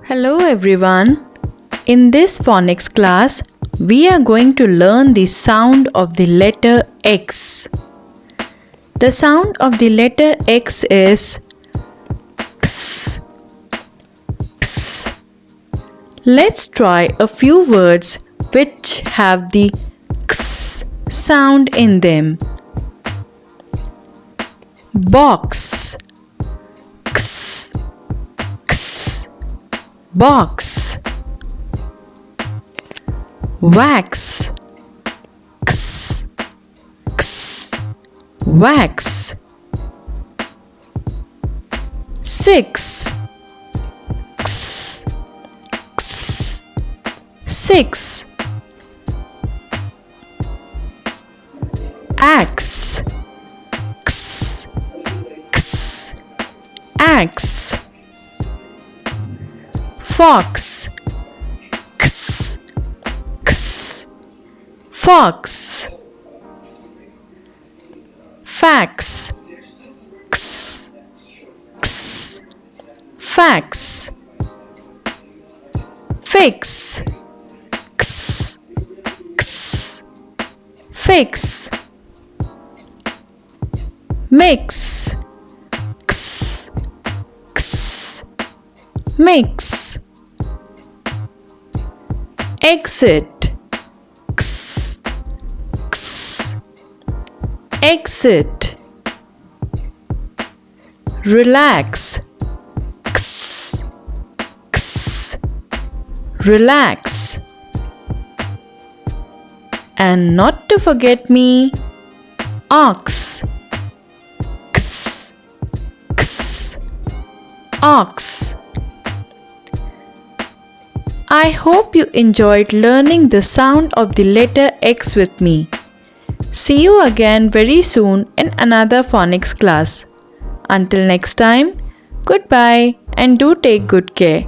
Hello everyone. In this phonics class, we are going to learn the sound of the letter X. The sound of the letter X is ks, ks. Let's try a few words which have the ks sound in them. Box, ks, ks, box. Wax, ks, ks, wax. 6, ks, ks, 6. Axe, ks, ks, axe. Fox, ks, ks, fox. Fax, ks, ks, fax. Fix, ks, ks, fix. Mix, ks, ks, mix. Exit, ks, ks, exit. Relax, ks, ks, relax. And not to forget me, ox, ks, ks, ox. I hope you enjoyed learning the sound of the letter X with me. See you again very soon in another phonics class. Until next time, goodbye and do take good care.